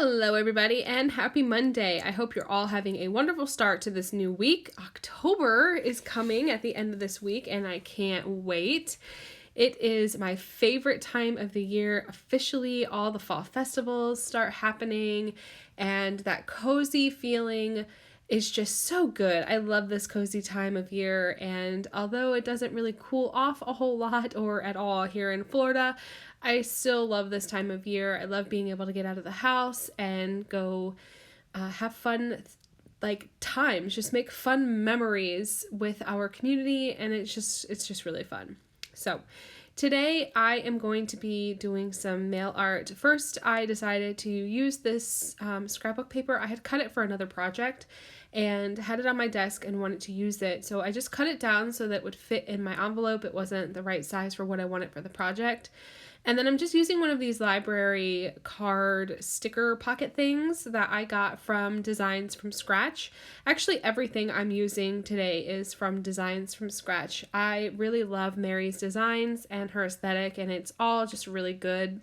Hello, everybody, and happy Monday. I hope you're all having a wonderful start to this new week. October is coming at the end of this week, and I can't wait. It is my favorite time of the year. Officially, all the fall festivals start happening, and that cozy feeling is just so good. I love this cozy time of year, and although it doesn't really cool off a whole lot or at all here in Florida, I still love this time of year. I love being able to get out of the house and go have fun times, just make fun memories with our community, and it's just really fun. So today I am going to be doing some mail art. First, I decided to use this scrapbook paper. I had cut it for another project and had it on my desk and wanted to use it. So I just cut it down so that it would fit in my envelope. It wasn't the right size for what I wanted for the project. And then I'm just using one of these library card sticker pocket things that I got from Designs from Scratch. Actually, everything I'm using today is from Designs from Scratch. I really love Mary's designs and her aesthetic, and it's all just really good.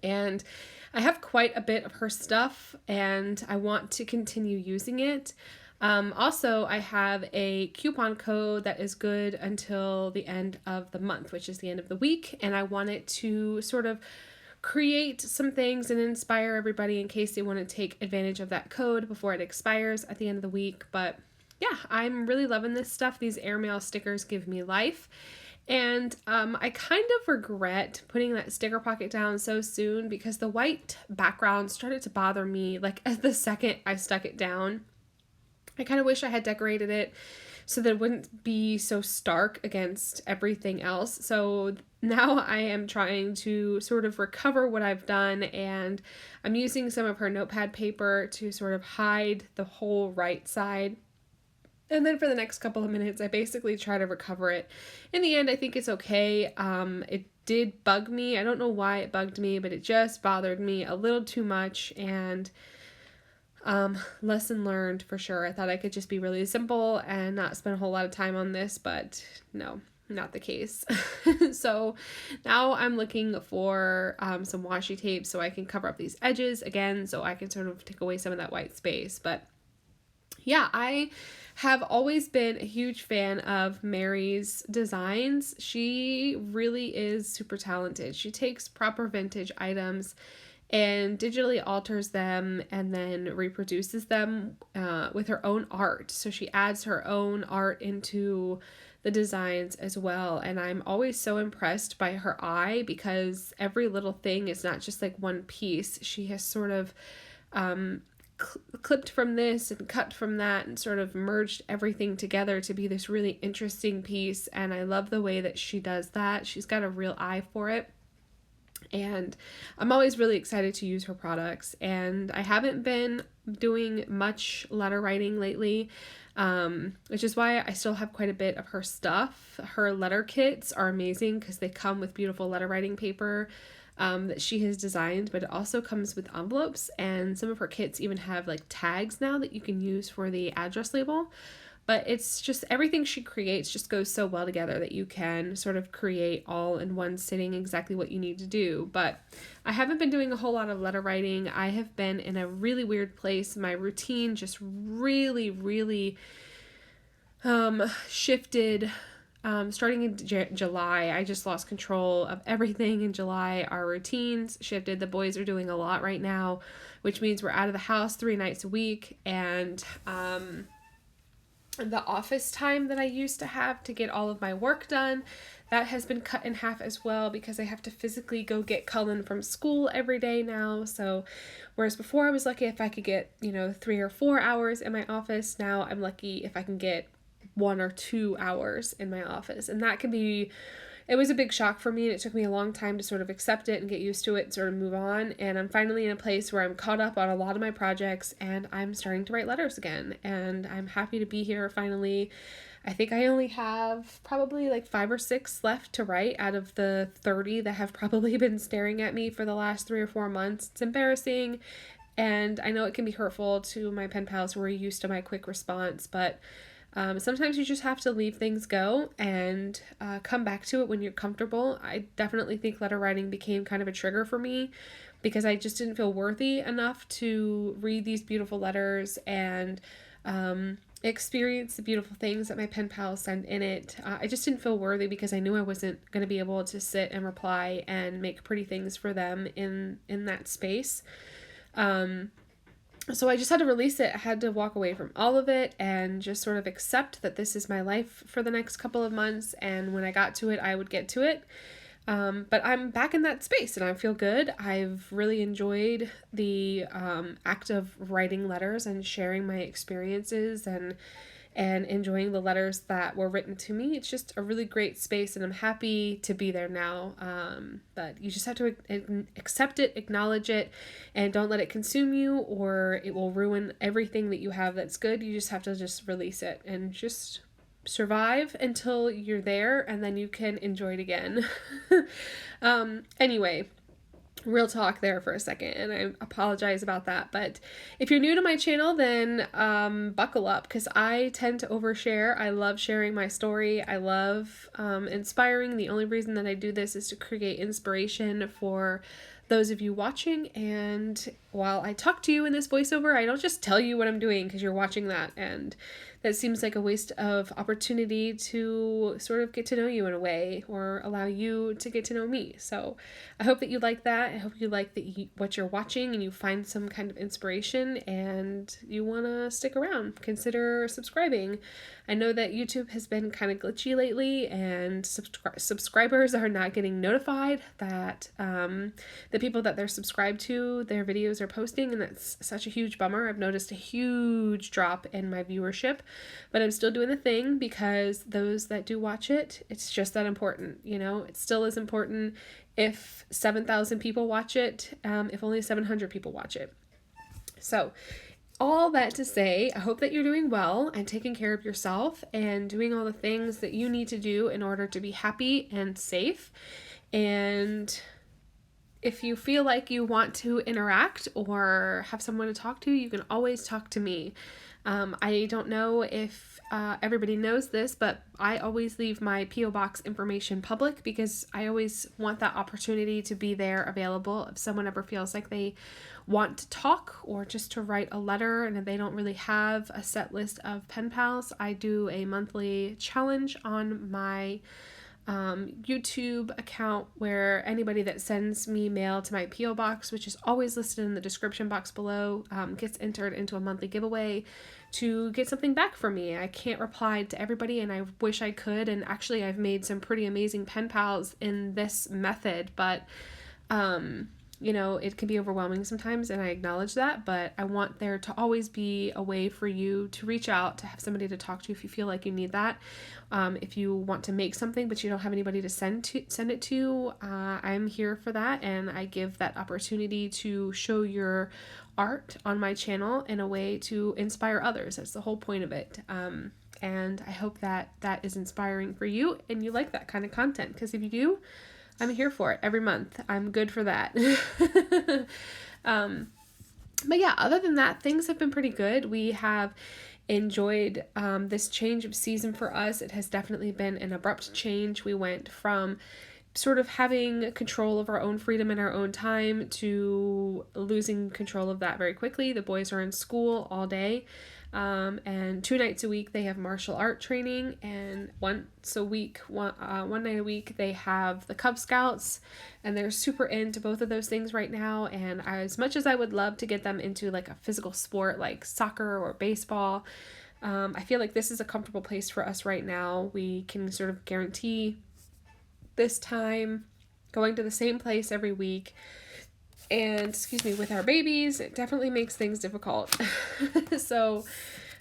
And I have quite a bit of her stuff, and I want to continue using it. Also, I have a coupon code that is good until the end of the month, which is the end of the week, and I wanted to sort of create some things and inspire everybody in case they want to take advantage of that code before it expires at the end of the week. But yeah, I'm really loving this stuff. These airmail stickers give me life. And I kind of regret putting that sticker pocket down so soon because the white background started to bother me like at the second I stuck it down. I kind of wish I had decorated it so that it wouldn't be so stark against everything else. So now I am trying to sort of recover what I've done, and I'm using some of her notepad paper to sort of hide the whole right side. And then for the next couple of minutes, I basically try to recover it. In the end, I think it's okay. It did bug me. I don't know why it bugged me, but it just bothered me a little too much, and lesson learned for sure. I thought I could just be really simple and not spend a whole lot of time on this, but no, not the case. So now I'm looking for some washi tape so I can cover up these edges again, so I can sort of take away some of that white space. But yeah, I have always been a huge fan of Mary's designs. She really is super talented. She takes proper vintage items and digitally alters them and then reproduces them with her own art. So she adds her own art into the designs as well. And I'm always so impressed by her eye because every little thing is not just like one piece. She has sort of clipped from this and cut from that and sort of merged everything together to be this really interesting piece. And I love the way that she does that. She's got a real eye for it. And I'm always really excited to use her products, and I haven't been doing much letter writing lately, which is why I still have quite a bit of her stuff. Her letter kits are amazing because they come with beautiful letter writing paper that she has designed, but it also comes with envelopes, and some of her kits even have like tags now that you can use for the address label. But it's just everything she creates just goes so well together that you can sort of create all in one sitting exactly what you need to do. But I haven't been doing a whole lot of letter writing. I have been in a really weird place. My routine just really shifted. Starting in July, I just lost control of everything in July. Our routines shifted. The boys are doing a lot right now, which means we're out of the house 3 nights a week, and the office time that I used to have to get all of my work done, that has been cut in half as well because I have to physically go get Cullen from school every day now. So whereas before I was lucky if I could get 3 or 4 hours in my office, now I'm lucky if I can get 1 or 2 hours in my office. And that can be, it was a big shock for me, and it took me a long time to sort of accept it and get used to it and sort of move on. And I'm finally in a place where I'm caught up on a lot of my projects, and I'm starting to write letters again. And I'm happy to be here finally. I think I only have probably like 5 or 6 left to write out of the 30 that have probably been staring at me for the last 3 or 4 months. It's embarrassing, and I know it can be hurtful to my pen pals who are used to my quick response, but sometimes you just have to leave things go and come back to it when you're comfortable. I definitely think letter writing became kind of a trigger for me because I just didn't feel worthy enough to read these beautiful letters and experience the beautiful things that my pen pals send in it. I just didn't feel worthy because I knew I wasn't going to be able to sit and reply and make pretty things for them in that space. So I just had to release it. I had to walk away from all of it and just sort of accept that this is my life for the next couple of months. And when I got to it, I would get to it. But I'm back in that space and I feel good. I've really enjoyed the act of writing letters and sharing my experiences and enjoying the letters that were written to me. It's just a really great space and I'm happy to be there now. But you just have to accept it, acknowledge it, and don't let it consume you or it will ruin everything that you have that's good. You just have to just release it and just survive until you're there and then you can enjoy it again. Anyway, real talk there for a second and I apologize about that, but if you're new to my channel then buckle up because I tend to overshare. I love sharing my story. I love inspiring. The only reason that I do this is to create inspiration for those of you watching, and while I talk to you in this voiceover, I don't just tell you what I'm doing because you're watching that, and that seems like a waste of opportunity to sort of get to know you in a way or allow you to get to know me. So I hope that you like that. I hope you like what you're watching and you find some kind of inspiration and you want to stick around. Consider subscribing. I know that YouTube has been kind of glitchy lately and subscribers are not getting notified that the people that they're subscribed to, their videos are posting, and that's such a huge bummer. I've noticed a huge drop in my viewership, but I'm still doing the thing because those that do watch it, it's just that important, you know? It still is important if 7,000 people watch it, if only 700 people watch it. So all that to say, I hope that you're doing well and taking care of yourself and doing all the things that you need to do in order to be happy and safe. And if you feel like you want to interact or have someone to talk to, you can always talk to me. I don't know if everybody knows this, but I always leave my P.O. Box information public because I always want that opportunity to be there available if someone ever feels like they want to talk or just to write a letter and if they don't really have a set list of pen pals. I do a monthly challenge on my YouTube account where anybody that sends me mail to my P.O. Box, which is always listed in the description box below, gets entered into a monthly giveaway to get something back from me. I can't reply to everybody and I wish I could, and actually I've made some pretty amazing pen pals in this method, but you know, it can be overwhelming sometimes and I acknowledge that, but I want there to always be a way for you to reach out, to have somebody to talk to if you feel like you need that. If you want to make something but you don't have anybody to send it to, I'm here for that, and I give that opportunity to show your art on my channel in a way to inspire others. That's the whole point of it. And I hope that that is inspiring for you and you like that kind of content, because if you do, I'm here for it every month. I'm good for that. But yeah, other than that, things have been pretty good. We have enjoyed this change of season for us. It has definitely been an abrupt change. We went from sort of having control of our own freedom in our own time to losing control of that very quickly. The boys are in school all day. And 2 nights a week they have martial art training, and one night a week they have the Cub Scouts, and they're super into both of those things right now. And as much as I would love to get them into like a physical sport like soccer or baseball, I feel like this is a comfortable place for us right now. We can sort of guarantee this time, going to the same place every week. And, with our babies, it definitely makes things difficult. So,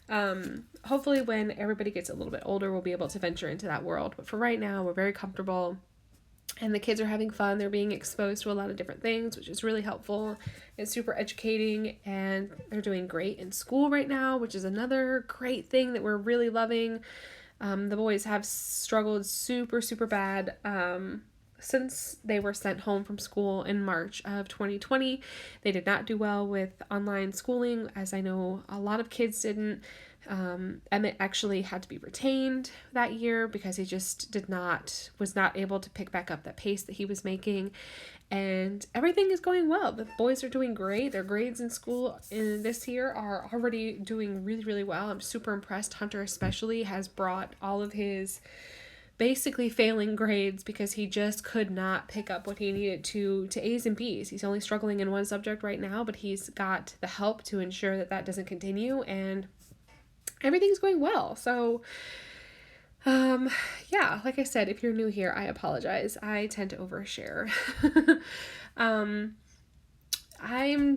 hopefully when everybody gets a little bit older, we'll be able to venture into that world. But for right now, we're very comfortable. And the kids are having fun. They're being exposed to a lot of different things, which is really helpful. It's super educating. And they're doing great in school right now, which is another great thing that we're really loving. The boys have struggled super, super bad. Since they were sent home from school in March of 2020, they did not do well with online schooling, as I know a lot of kids didn't. Emmett actually had to be retained that year because he just was not able to pick back up that pace that he was making. And everything is going well. The boys are doing great. Their grades in school in this year are already doing really, really well. I'm super impressed. Hunter especially has brought all of his basically failing grades because he just could not pick up what he needed to A's and B's. He's only struggling in one subject right now, but he's got the help to ensure that that doesn't continue, and everything's going well. So yeah, like I said, if you're new here, I apologize. I tend to overshare. I'm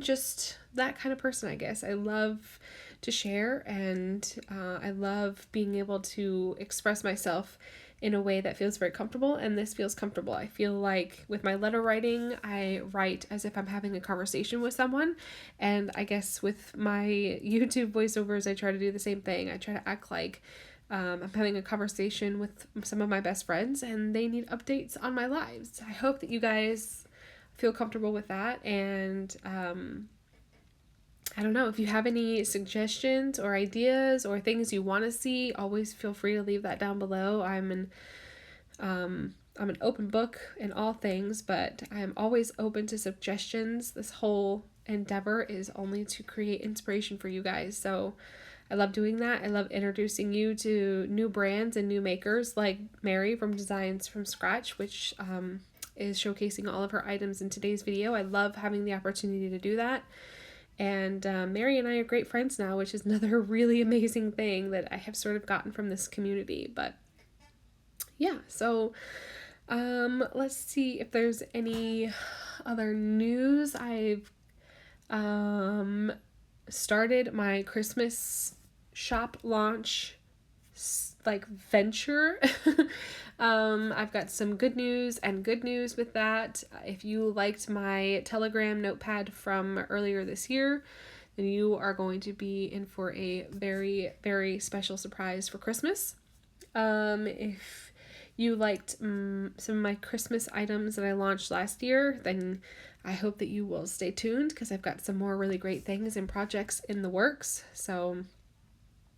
just that kind of person, I guess. I love to share, and I love being able to express myself in a way that feels very comfortable, and this feels comfortable. I feel like with my letter writing, I write as if I'm having a conversation with someone, and I guess with my YouTube voiceovers, I try to do the same thing. I try to act like I'm having a conversation with some of my best friends, and they need updates on my lives. I hope that you guys feel comfortable with that, and I don't know, if you have any suggestions or ideas or things you want to see, always feel free to leave that down below. I'm an open book in all things, but I'm always open to suggestions. This whole endeavor is only to create inspiration for you guys. So I love doing that. I love introducing you to new brands and new makers like Mary from Designs from Scratch, which is showcasing all of her items in today's video. I love having the opportunity to do that. And Mary and I are great friends now, which is another really amazing thing that I have sort of gotten from this community. But yeah, so let's see if there's any other news. I've started my Christmas shop launch venture. I've got some good news and good news with that. If you liked my Telegram notepad from earlier this year, then you are going to be in for a very, very special surprise for Christmas. If you liked some of my Christmas items that I launched last year, then I hope that you will stay tuned because I've got some more really great things and projects in the works. So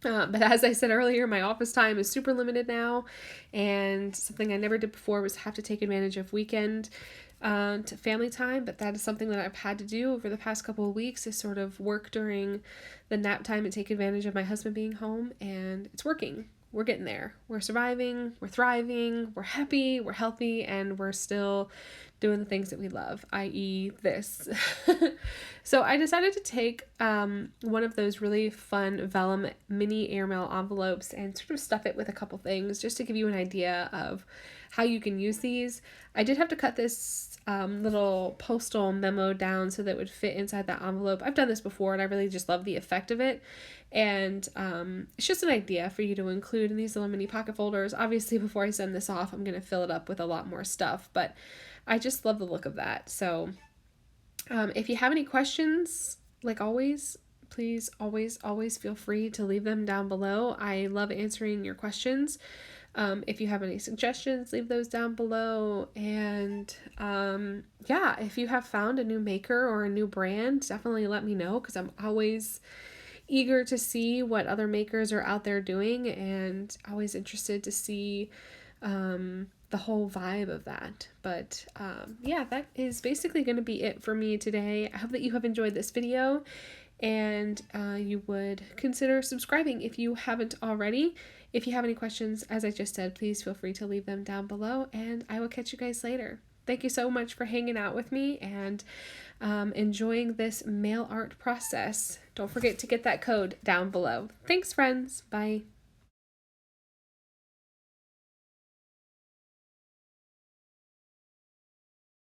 but as I said earlier, my office time is super limited now, and something I never did before was have to take advantage of weekend to family time, but that is something that I've had to do over the past couple of weeks, is sort of work during the nap time and take advantage of my husband being home, and it's working. We're getting there. We're surviving, we're thriving, we're happy, we're healthy, and we're still doing the things that we love, i.e. this. So I decided to take one of those really fun vellum mini airmail envelopes and sort of stuff it with a couple things just to give you an idea of how you can use these. I did have to cut this little postal memo down so that it would fit inside that envelope. I've done this before and I really just love the effect of it. And it's just an idea for you to include in these little mini pocket folders. Obviously, before I send this off, I'm going to fill it up with a lot more stuff, but I just love the look of that. So if you have any questions, like always, please always feel free to leave them down below. I love answering your questions. If you have any suggestions, leave those down below. And yeah, if you have found a new maker or a new brand, definitely let me know, because I'm always eager to see what other makers are out there doing, and always interested to see the whole vibe of that. But yeah, that is basically going to be it for me today. I hope that you have enjoyed this video, and you would consider subscribing if you haven't already. If you have any questions, as I just said, please feel free to leave them down below, and I will catch you guys later. Thank you so much for hanging out with me and enjoying this mail art process. Don't forget to get that code down below. Thanks, friends. Bye.